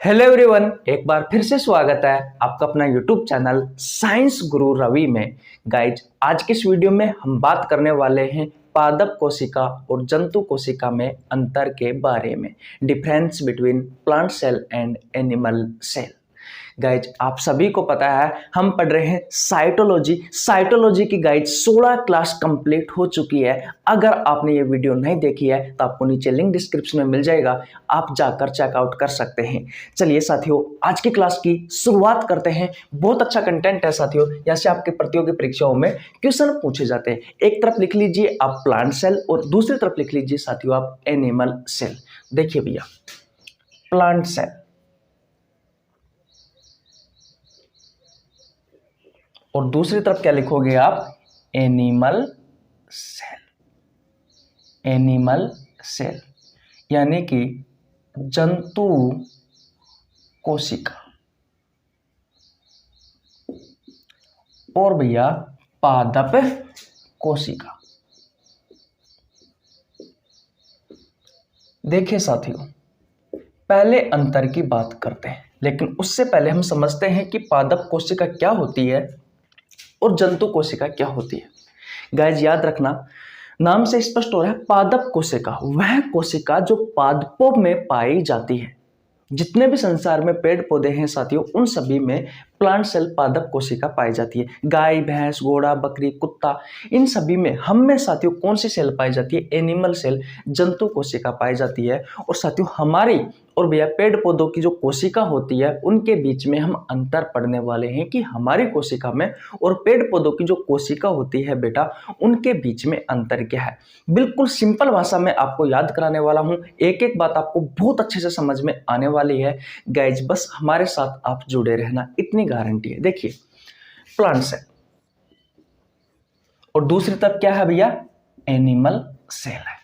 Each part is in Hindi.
हेलो एवरीवन, एक बार फिर से स्वागत है आपका अपना यूट्यूब चैनल साइंस गुरु रवि में। गाइज, आज के इस वीडियो में हम बात करने वाले हैं पादप कोशिका और जंतु कोशिका में अंतर के बारे में, difference between plant cell and animal cell. Guys, आप सभी को पता है हम पढ़ रहे हैं साइटोलॉजी की। गाइज 16 क्लास कंप्लीट हो चुकी है। अगर आपने ये वीडियो नहीं देखी है तो आपको नीचे लिंक डिस्क्रिप्शन में मिल जाएगा, आप जाकर चेकआउट कर सकते हैं। चलिए साथियों, आज की क्लास की शुरुआत करते हैं। बहुत अच्छा कंटेंट है साथियों, जैसे आपके प्रतियोगी परीक्षाओं में क्वेश्चन पूछे जाते हैं। एक तरफ लिख लीजिए आप प्लांट सेल और दूसरी तरफ लिख लीजिए साथियों आप एनिमल सेल। देखिए भैया, प्लांट सेल और दूसरी तरफ क्या लिखोगे आप? Animal cell. एनिमल सेल यानी कि जंतु कोशिका। और भैया पादप कोशिका। देखिए साथियों, पहले अंतर की बात करते हैं, लेकिन उससे पहले हम समझते हैं कि पादप कोशिका क्या होती है और जंतु कोशिका क्या होती है। गाइस याद रखना, नाम से स्पष्ट हो रहा है, पादप कोशिका वह कोशिका जो पादपों में पाई जाती है। जितने भी संसार में पेड़ पौधे हैं साथियों, उन सभी में प्लांट सेल पादप कोशिका पाई जाती है। गाय, भैंस, घोड़ा, बकरी, कुत्ता, इन सभी में हम में साथियों कौन सी सेल पाई जाती है? एनिमल सेल, जंतु कोशिका पाई जाती है। और साथियों हमारी और भैया पेड़ पौधों की जो कोशिका होती है उनके बीच में हम अंतर पढ़ने वाले हैं कि हमारी कोशिका में और पेड़ पौधों की जो कोशिका होती है बेटा, उनके बीच में अंतर क्या है। बिल्कुल सिंपल भाषा में आपको याद कराने वाला हूं, एक एक बात आपको बहुत अच्छे से समझ में आने वाली है। गाइज बस हमारे साथ आप जुड़े रहना, इतनी गारंटी है। देखिए, प्लांट सेल और दूसरी तरफ क्या है भैया? एनिमल सेल है।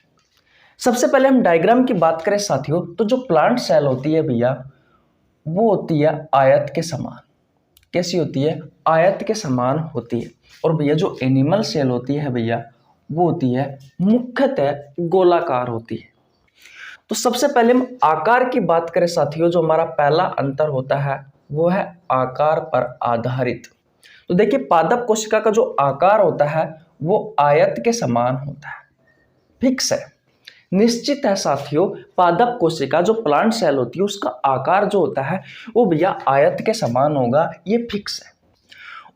सबसे पहले हम डायग्राम की बात करें साथियों, तो जो प्लांट सेल होती है भैया, वो होती है आयत के समान। कैसी होती है? आयत के समान होती है। और भैया जो एनिमल सेल होती है भैया, वो होती है मुख्यतः गोलाकार होती है। तो सबसे पहले हम आकार की बात करें साथियों, जो हमारा पहला अंतर होता है वो है आकार पर आधारित। तो देखिए, पादप कोशिका का जो आकार होता है वो आयत के समान होता है, फिक्स है, निश्चित है साथियों। पादप कोशिका जो प्लांट सेल होती है उसका आकार जो होता है वो भैया आयत के समान होगा, ये फिक्स है।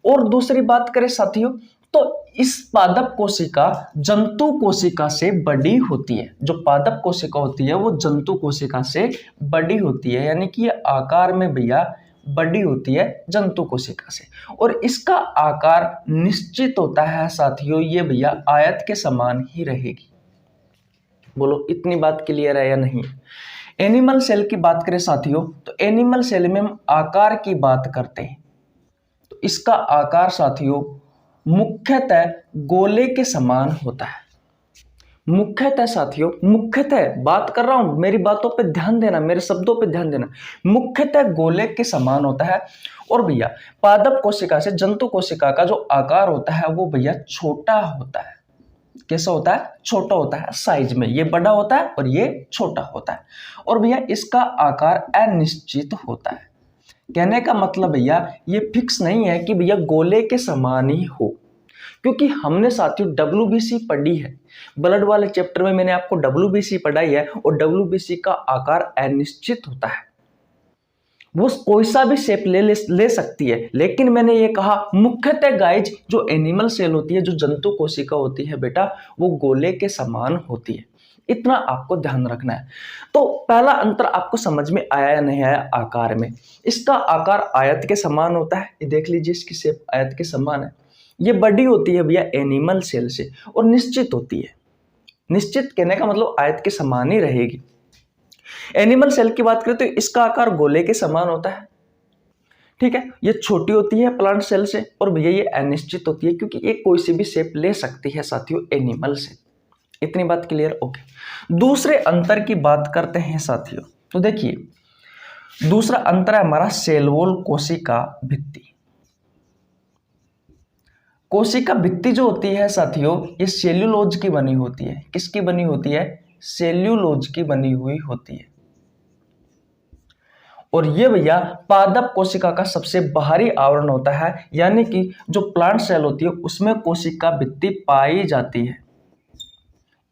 और दूसरी बात करें साथियों, तो इस पादप कोशिका जंतु कोशिका से बड़ी होती है। जो पादप कोशिका होती है वो जंतु कोशिका से बड़ी होती है, यानी कि ये आकार में भैया बड़ी होती है जंतु कोशिका से। और इसका आकार निश्चित होता है साथियों, ये भैया आयत के समान ही रहेगी। बोलो इतनी बात क्लियर है या नहीं? एनिमल सेल की बात करें साथियों, तो एनिमल सेल में हम आकार की बात करते हैं, तो इसका आकार साथियों मुख्यतः गोले के समान होता है। मुख्यतः साथियों, मुख्यतः बात कर रहा हूं, मेरी बातों पे ध्यान देना, मेरे शब्दों पे ध्यान देना। मुख्यतः गोले के समान होता है। और भैया पादप कोशिका से जंतु कोशिका का जो आकार होता है वो भैया छोटा होता है। कैसा होता है? छोटा होता है साइज में, ये बड़ा होता है और ये छोटा होता है। और भैया इसका आकार अनिश्चित होता है। कहने का मतलब भैया ये फिक्स नहीं है कि भैया गोले के समान ही हो, क्योंकि हमने साथियों WBC पढ़ी है, ब्लड वाले चैप्टर में मैंने आपको WBC पढ़ाई है, और WBC का आकार अनिश्चित होता है। वो कोई सा भी शेप ले सकती है, लेकिन मैंने ये कहा मुख्यतः गाइज जो एनिमल सेल होती है, जो जंतु कोशिका होती है बेटा, वो गोले के समान होती है। इतना आपको ध्यान रखना है। तो पहला अंतर आपको समझ में आया या नहीं आया? आकार में इसका आकार आयत के समान होता है, ये देख लीजिए, इसकी शेप आयत के समान है। ये बड़ी होती है भैया एनिमल सेल से और निश्चित होती है। निश्चित कहने का मतलब आयत के समान ही रहेगी। एनिमल सेल की बात करें तो इसका आकार गोले के समान होता है, ठीक है। ये छोटी होती है प्लांट सेल से, और भैया ये अनिश्चित होती है, क्योंकि ये कोई सी भी शेप ले सकती है साथियों एनिमल सेल। इतनी बात क्लियर? ओके। दूसरे अंतर की बात करते हैं साथियों, तो देखिए दूसरा अंतर है हमारा सेल वॉल कोशिका भित्ति। कोशिका भित्ति जो होती है साथियों, ये सेल्यूलोज की बनी होती है। किसकी बनी होती है? सेल्यूलोज की बनी हुई होती है। और ये भैया पादप कोशिका का सबसे बाहरी आवरण होता है, यानी कि जो प्लांट सेल होती है उसमें कोशिका भित्ति पाई जाती है,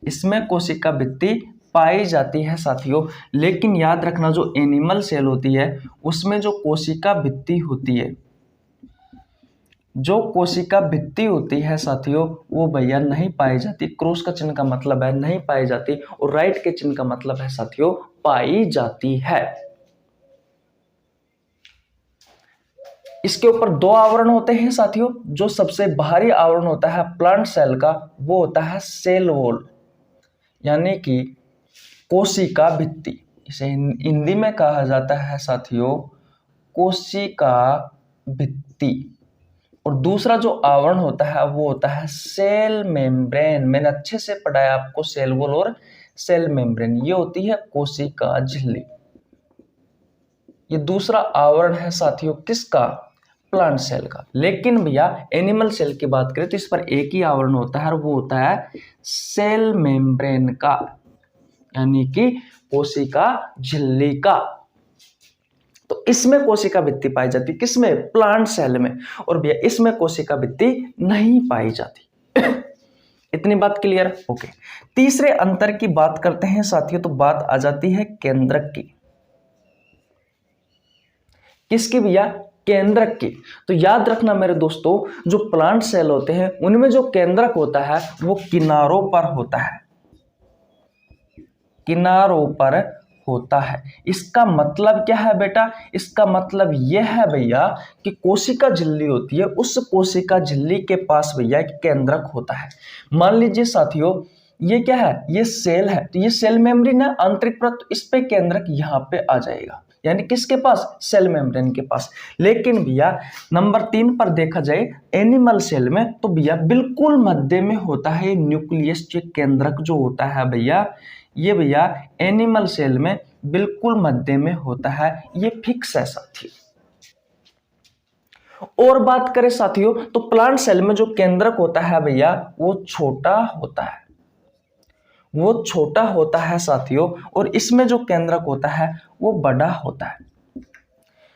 इसमें कोशिका भित्ति पाई जाती है साथियों। लेकिन याद रखना जो एनिमल सेल होती है उसमें जो कोशिका भित्ति होती है, जो कोशिका भित्ति होती है साथियों वो भैया नहीं पाई जाती। क्रॉस का चिन्ह का मतलब है नहीं पाई जाती और राइट के चिन्ह का मतलब है साथियों पाई जाती है। इसके ऊपर दो आवरण होते हैं साथियों। जो सबसे बाहरी आवरण होता है प्लांट सेल का वो होता है सेल वॉल, यानी कि कोशिका भित्ति। इसे हिंदी में कहा जाता है साथियों कोशिका भित्ति। और दूसरा जो आवरण होता है वो होता है सेल मेम्ब्रेन। मैंने अच्छे से पढ़ाया आपको सेल वॉल और सेल मेम्ब्रेन। ये होती है कोशिका झिल्ली। ये दूसरा आवरण है साथियों किसका? प्लांट सेल का। लेकिन भैया एनिमल सेल की बात करें तो इस पर एक ही आवरण होता है और वो होता है सेल मेम्ब्रेन का, यानी कि कोशिका झिल्ली का। तो इसमें कोशिका भित्ति पाई जाती, किसमें? प्लांट सेल में। और भैया इसमें कोशिका भित्ति नहीं पाई जाती। इतनी बात क्लियर? ओके। तीसरे अंतर की बात करते हैं साथियों तो बात आ जाती है केंद्रक की। किसकी भैया? केंद्रक की। तो याद रखना मेरे दोस्तों जो प्लांट सेल होते हैं उनमें जो केंद्रक होता है वो किनारों पर होता है, किनारों पर होता है। इसका मतलब क्या है बेटा? इसका मतलब यह है भैया कि कोशिका झिल्ली होती है, उस कोशिका झिल्ली के पास भैया एक केंद्रक होता है। मान लीजिए साथियों ये क्या है? ये सेल है, तो ये सेल मेम्ब्रेन है आंतरिक परत, तो इस पे केंद्रक यहाँ पे आ जाएगा, यानी किसके पास? सेल मेम्ब्रेन के पास। लेकिन भैया नंबर 3 पर देखा जाए एनिमल सेल में तो भैया बिल्कुल मध्य में होता है न्यूक्लियस। जो केंद्रक जो होता है भैया ये भैया एनिमल सेल में बिल्कुल मध्य में होता है, ये फिक्स है साथियों। और बात करें साथियों तो प्लांट सेल में जो केंद्रक होता है भैया वो छोटा होता है, वो छोटा होता है साथियों। और इसमें जो केंद्रक होता है वो बड़ा होता है।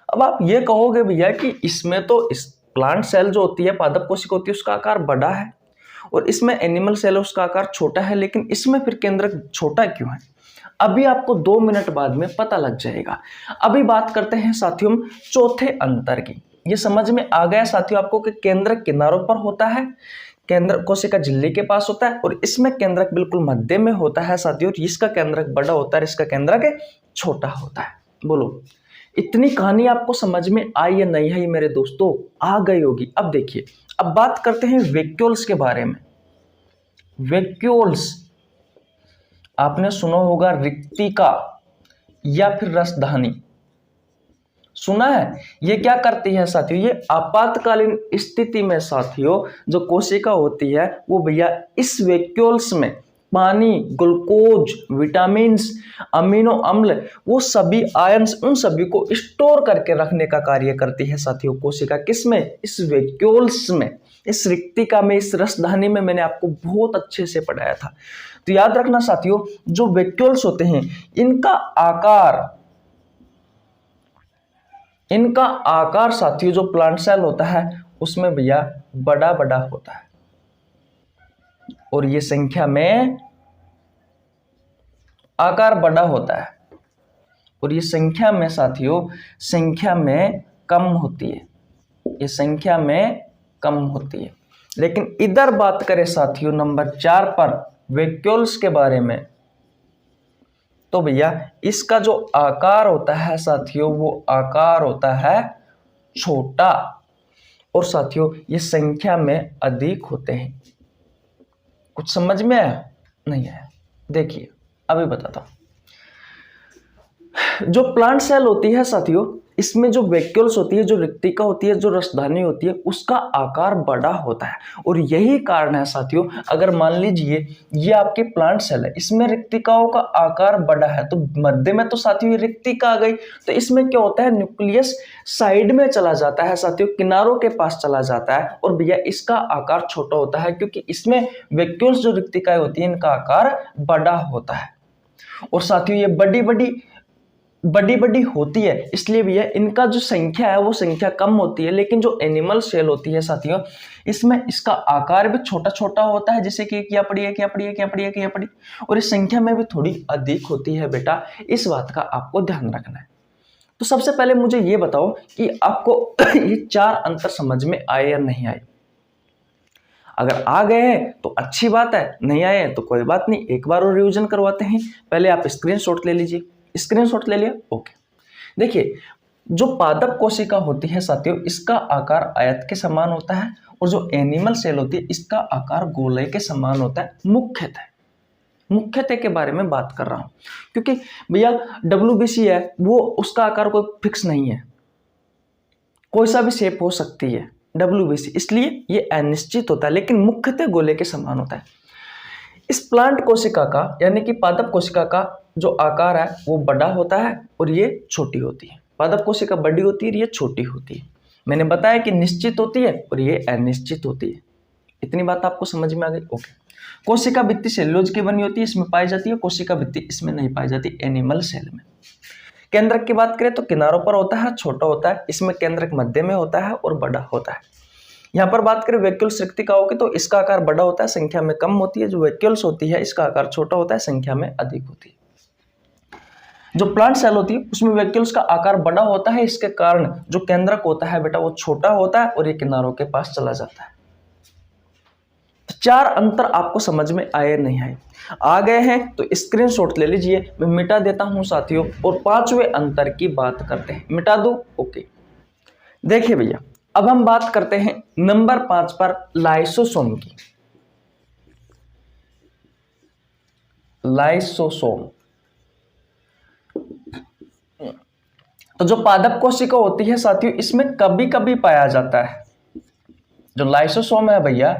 अब आप ये कहोगे भैया कि इसमें तो इस प्लांट सेल जो होती है पादप कोशिका होती है उसका आकार बड़ा है और इसमें एनिमल सेल है उसका आकार छोटा है, लेकिन इसमें फिर केंद्रक छोटा क्यों है? अभी आपको 2 मिनट बाद में पता लग जाएगा। अभी बात करते हैं साथियों चौथे अंतर की। ये समझ में आ गया साथियों आपको कि केंद्रक किनारों पर होता है, केंद्र कोशिका झिल्ली के पास होता है और इसमें केंद्रक बिल्कुल मध्य में होता है साथियों। इसका केंद्रक बड़ा होता है, इसका केंद्रक छोटा होता है। बोलो इतनी कहानी आपको समझ में आई या नहीं है मेरे दोस्तों? आ गई होगी। अब देखिए अब बात करते हैं वैक्यूल्स के बारे में। वैक्यूल्स आपने सुना होगा रिक्तिका या फिर रसधानी, सुना है? ये क्या करती है साथियों? ये आपातकालीन स्थिति में साथियों जो कोशिका होती है वो भैया इस वैक्यूल्स में पानी, ग्लूकोज, विटामिन्स, अमीनो अम्ल, वो सभी आयंस उन सभी को स्टोर करके रखने का कार्य करती है साथियों कोशिका। किसमें? इस वैक्यूल्स में, इस रिक्तिका में, इस रसधानी में। मैंने आपको बहुत अच्छे से पढ़ाया था। तो याद रखना साथियों जो वैक्यूल्स होते हैं इनका आकार साथियों जो प्लांट सेल होता है उसमें भैया बड़ा बड़ा होता है और ये संख्या में आकार बड़ा होता है और ये संख्या में साथियों संख्या में कम होती है, ये संख्या में कम होती है। लेकिन इधर बात करें साथियों नंबर 4 पर वैक्यूल्स के बारे में तो भैया इसका जो आकार होता है साथियों वो आकार होता है छोटा और साथियों ये संख्या में अधिक होते हैं। कुछ समझ में आया? नहीं आया? देखिए अभी बताता हूं। जो प्लांट सेल होती है साथियों इसमें जो वैक्यूल्स होती है, जो रिक्तिका होती है, जो रसधानी होती है उसका आकार बड़ा होता है। और यही कारण है साथियों अगर मान लीजिए ये आपके प्लांट सेल है, इसमें रिक्तिकाओं का आकार बड़ा है तो मध्य में तो साथियों रिक्तिका आ गई, तो इसमें क्या होता है न्यूक्लियस साइड में चला जाता है साथियों, किनारों के पास चला जाता है और भैया इसका आकार छोटा होता है क्योंकि इसमें वैक्यूल्स जो रिक्तिकाएं होती है इनका आकार बड़ा होता है। और साथियों ये बड़ी बड़ी बड़ी बड़ी होती है, इसलिए भी है इनका जो संख्या है वो संख्या कम होती है। लेकिन जो एनिमल सेल होती है साथियों, इसमें इसका आकार भी छोटा छोटा होता है, जैसे कि क्या पड़ी है, क्या पड़ी है, क्या पड़ी है, क्या पड़ी, और इस संख्या में भी थोड़ी अधिक होती है बेटा, इस बात का आपको ध्यान रखना है। तो सबसे पहले मुझे ये बताओ कि आपको ये चार अंतर समझ में आए या नहीं आए। अगर आ गए हैं तो अच्छी बात है, नहीं आए हैं तो कोई बात नहीं, एक बार और रिवीजन करवाते हैं। पहले आप स्क्रीनशॉट ले लीजिए। स्क्रीनशॉट ले लिया, ओके। देखिए, जो पादप कोशिका होती है साथियों, इसका आकार आयत के समान होता है, और जो एनिमल सेल होती है इसका आकार गोले के समान होता है। मुख्यतः के बारे में बात कर रहा हूं, क्योंकि भैया WBC है वो उसका आकार कोई फिक्स नहीं है, कोई सा भी शेप हो सकती है WBC, इसलिए ये अनिश्चित होता है, लेकिन मुख्यतः गोले के समान होता है। इस प्लांट कोशिका का यानी कि पादप कोशिका का जो आकार है वो बड़ा होता है और ये छोटी होती है। पादप कोशिका बड़ी होती है, ये छोटी होती है। मैंने बताया कि निश्चित होती है और ये अनिश्चित होती है। इतनी बात आपको समझ में आ गई, ओके। कोशिका भित्ति सेल्यूलोज की बनी होती है, इसमें पाई जाती है। कोशिका भित्ति इसमें नहीं पाई जाती, एनिमल सेल में। केंद्रक की बात करें तो किनारों पर होता है, छोटा होता है। इसमें केंद्रक मध्य में होता है और बड़ा होता है। यहाँ पर बात करें वैक्यूल्स रिक्तिकाओं की तो इसका आकार बड़ा होता है, संख्या में कम होती है। जो वैक्यूल्स होती है इसका आकार छोटा होता है, संख्या में अधिक होती है। जो प्लांट सेल होती है उसमें वैक्यूल्स का आकार बड़ा होता है, इसके कारण जो केंद्रक होता है बेटा वो छोटा होता है और ये किनारों के पास चला जाता है। तो चार अंतर आपको समझ में आए नहीं आए? आ गए हैं तो स्क्रीनशॉट ले लीजिए, मैं मिटा देता हूं साथियों, और पांचवें अंतर की बात करते हैं। मिटा दो, ओके। देखिए भैया, अब हम बात करते हैं नंबर 5 पर लाइसोसोम की। लाइसोसोम तो जो पादप कोशिका होती है साथियों, इसमें कभी कभी पाया जाता है। जो लाइसोसोम है भैया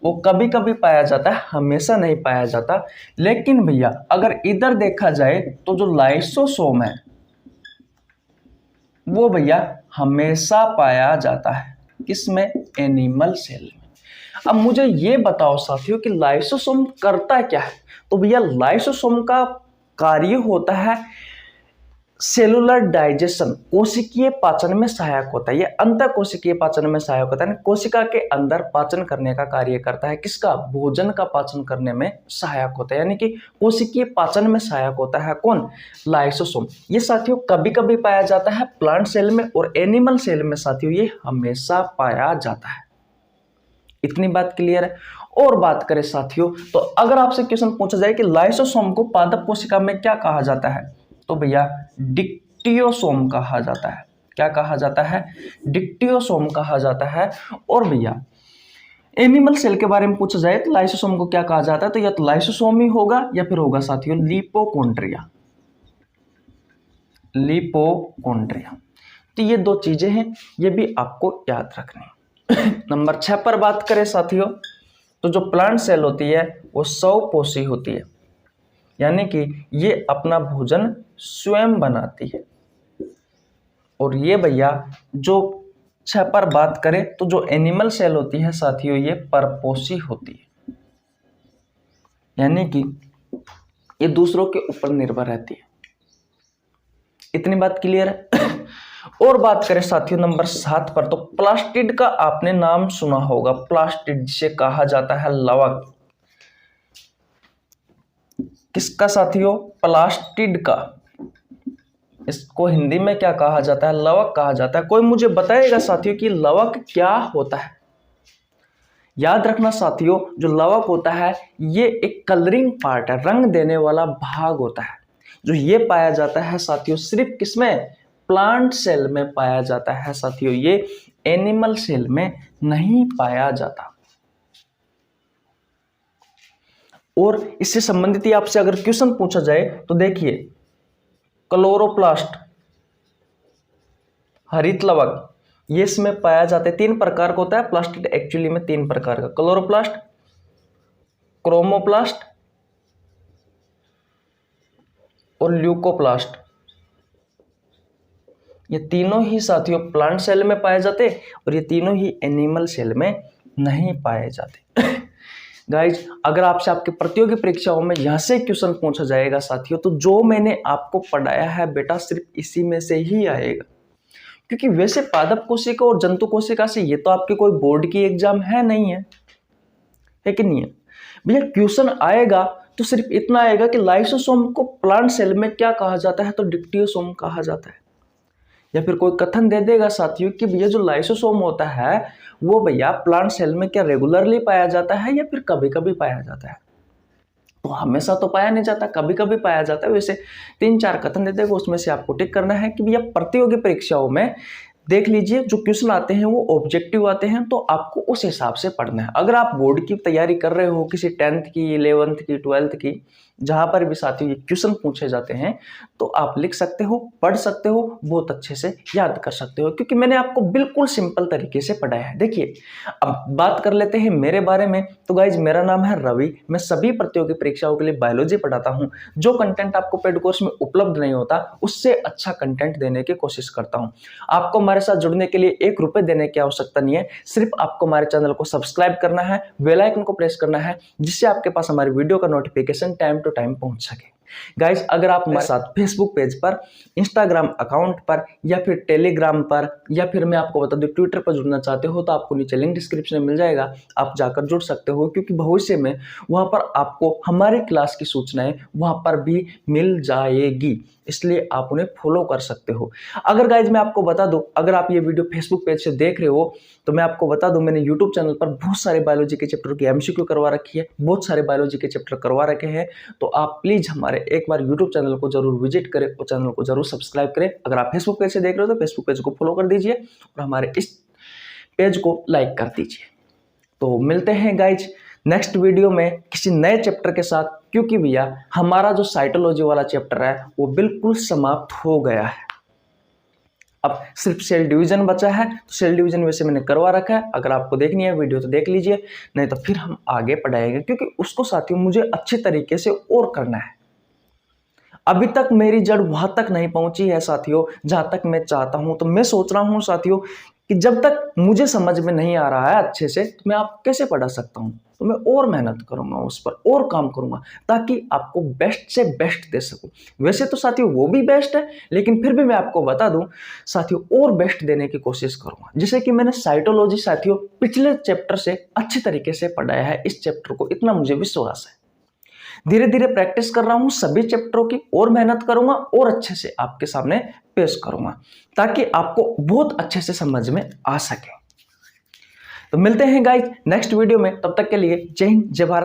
वो कभी कभी पाया जाता है, हमेशा नहीं पाया जाता। लेकिन भैया अगर इधर देखा जाए तो जो लाइसोसोम है वो भैया हमेशा पाया जाता है। किसमें? एनिमल सेल में। अब मुझे ये बताओ साथियों कि लाइसोसोम करता क्या है? तो भैया लाइसोसोम का कार्य होता है सेलुलर डाइजेशन, कोशिकीय पाचन में सहायक होता है। ये अंतर कोशिकीय पाचन में सहायक होता है, कोशिका के अंदर पाचन करने का कार्य करता है। किसका? भोजन का पाचन करने में सहायक होता है, यानी कि कोशिकीय पाचन में सहायक होता है। कौन? लाइसोसोम। ये साथियों कभी कभी पाया जाता है प्लांट सेल में, और एनिमल सेल में साथियों ये हमेशा पाया जाता है। इतनी बात क्लियर है? और बात करें साथियों, तो अगर आपसे क्वेश्चन पूछा जाए कि लाइसोसोम को पादप कोशिका में क्या कहा जाता है, तो भैया डिक्टियोसोम कहा जाता है। क्या कहा जाता है? डिक्टियोसोम कहा जाता है। और भैया एनिमल सेल के बारे में पूछा जाए तो लाइसोसोम को क्या कहा जाता है, तो या तो लाइसोसोम ही होगा या फिर होगा साथियों लिपोकॉन्ड्रिया। लिपोकॉन्ड्रिया, तो ये दो चीजें हैं, ये भी आपको याद रखनी। नंबर 6 पर बात करें साथियों, तो जो प्लांट सेल होती है वो स्वपोषी होती है, यानी कि ये अपना भोजन स्वयं बनाती है। और ये भैया जो 6 पर बात करें तो जो एनिमल सेल होती है साथियों ये परपोषी होती है, यानी कि ये दूसरों के ऊपर निर्भर रहती है। इतनी बात क्लियर है? और बात करें साथियों नंबर 7 पर, तो प्लास्टिड का आपने नाम सुना होगा। प्लास्टिड जिसे कहा जाता है लवक। किसका साथियों? प्लास्टिड का। इसको हिंदी में क्या कहा जाता है? लवक कहा जाता है। कोई मुझे बताएगा साथियों कि लवक क्या होता है? याद रखना साथियों, जो लवक होता है ये एक कलरिंग पार्ट है, रंग देने वाला भाग होता है, जो ये पाया जाता है साथियों सिर्फ किसमें? प्लांट सेल में पाया जाता है साथियों, ये एनिमल सेल में नहीं पाया जाता। और इससे संबंधित ही आपसे अगर क्वेश्चन पूछा जाए तो देखिए, क्लोरोप्लास्ट, हरित लवक, ये इसमें पाया जाता है। 3 प्रकार का होता है प्लास्टिड, एक्चुअली में 3 प्रकार का, क्लोरोप्लास्ट, क्रोमोप्लास्ट और ल्यूकोप्लास्ट। ये तीनों ही साथियों प्लांट सेल में पाए जाते और ये तीनों ही एनिमल सेल में नहीं पाए जाते। गाइज अगर आपसे आपके प्रतियोगी परीक्षाओं में यहाँ से क्वेश्चन पूछा जाएगा साथियों, तो जो मैंने आपको पढ़ाया है बेटा सिर्फ इसी में से ही आएगा। क्योंकि वैसे पादप कोशिका और जंतु कोशिका से ये तो आपके कोई बोर्ड की एग्जाम है नहीं है कि नहीं है भैया। क्वेश्चन आएगा तो सिर्फ इतना आएगा कि लाइसोसोम को प्लांट सेल में क्या कहा जाता है, तो डिप्टियोसोम कहा जाता है। या फिर कोई कथन दे देगा साथियों कि भैया जो लाइसोसोम होता है वो भैया प्लांट सेल में क्या रेगुलरली पाया जाता है या फिर कभी कभी पाया जाता है, तो हमेशा तो पाया नहीं जाता, कभी कभी पाया जाता है। वैसे 3-4 कथन दे देगा, उसमें से आपको टिक करना है कि भैया प्रतियोगी परीक्षाओं में देख लीजिए जो क्वेश्चन आते हैं वो ऑब्जेक्टिव आते हैं, तो आपको उस हिसाब से पढ़ना है। अगर आप बोर्ड की तैयारी कर रहे हो किसी 10th की, 11th की, 12th की, जहां पर भी साथियों ये क्वेश्चन पूछे जाते हैं तो आप लिख सकते हो, पढ़ सकते हो, बहुत अच्छे से याद कर सकते हो, क्योंकि मैंने आपको बिल्कुल सिंपल तरीके से पढ़ाया है। देखिए अब बात कर लेते हैं मेरे बारे में। तो गाइज मेरा नाम है रवि, मैं सभी प्रतियोगी परीक्षाओं के लिए बायोलॉजी पढ़ाता हूँ। जो कंटेंट आपको पेड कोर्स में उपलब्ध नहीं होता उससे अच्छा कंटेंट देने की कोशिश करता हूँ। आपको हमारे साथ जुड़ने के लिए 1 रुपए देने की आवश्यकता नहीं है, सिर्फ आपको हमारे चैनल को सब्सक्राइब करना है, बेल आइकन को प्रेस करना है, जिससे आपके पास हमारी वीडियो का नोटिफिकेशन टाइम टू टाइम पहुंच सके। गाइस अगर आप हमारे साथ फेसबुक पेज पर, इंस्टाग्राम अकाउंट पर या फिर टेलीग्राम पर या फिर मैं आपको बता दूं ट्विटर पर जुड़ना चाहते हो तो आपको नीचे लिंक डिस्क्रिप्शन में मिल जाएगा, आप जाकर जुड़ सकते हो, क्योंकि भविष्य में वहां पर आपको हमारी क्लास की सूचनाएं वहां पर भी मिल जाएगी, इसलिए आप उन्हें फॉलो कर सकते हो। अगर गाइज मैं आपको बता दूं, अगर आप ये वीडियो फेसबुक पेज से देख रहे हो तो मैं आपको बता दूं मैंने यूट्यूब चैनल पर बहुत सारे बायोलॉजी के चैप्टर की एमसीक्यू करवा रखी है, बहुत सारे बायोलॉजी के चैप्टर करवा रखे हैं, तो आप प्लीज हमारे एक बार यूट्यूब चैनल को जरूर विजिट करें और चैनल को जरूर सब्सक्राइब करें। अगर आप फेसबुक पेज से देख रहे हो तो फेसबुक पेज को फॉलो कर दीजिए और हमारे इस पेज को लाइक कर दीजिए। तो मिलते हैं गाइज नेक्स्ट वीडियो में किसी नए चैप्टर के साथ, क्योंकि भैया हमारा जो साइटोलॉजी वाला चैप्टर है वो बिल्कुल समाप्त हो गया है। अब सिर्फ सेल डिवीजन बचा है, तो सेल डिवीजन वैसे मैंने करवा रखा है, अगर आपको देखनी है वीडियो तो देख लीजिए, नहीं तो फिर हम आगे पढ़ाएंगे, क्योंकि उसको साथियों मुझे अच्छे तरीके से और करना है। अभी तक मेरी जड़ वहां तक नहीं पहुंची है साथियों जहां तक मैं चाहता हूं, तो मैं सोच रहा हूं साथियों कि जब तक मुझे समझ में नहीं आ रहा है अच्छे से तो मैं आप कैसे पढ़ा सकता हूं, तो मैं और मेहनत करूंगा, उस पर और काम करूंगा ताकि आपको बेस्ट से बेस्ट दे सकूं। वैसे तो साथियों वो भी बेस्ट है, लेकिन फिर भी मैं आपको बता दूं साथियों और बेस्ट देने की कोशिश करूंगा। जैसे कि मैंने साइटोलॉजी साथियों पिछले चैप्टर से अच्छे तरीके से पढ़ाया है, इस चैप्टर को इतना मुझे विश्वास है। धीरे धीरे प्रैक्टिस कर रहा हूं सभी चैप्टरों की, और मेहनत करूंगा और अच्छे से आपके सामने पेश करूंगा ताकि आपको बहुत अच्छे से समझ में आ सके। तो मिलते हैं गाइस नेक्स्ट वीडियो में, तब तक के लिए जय हिंद, जय भारत।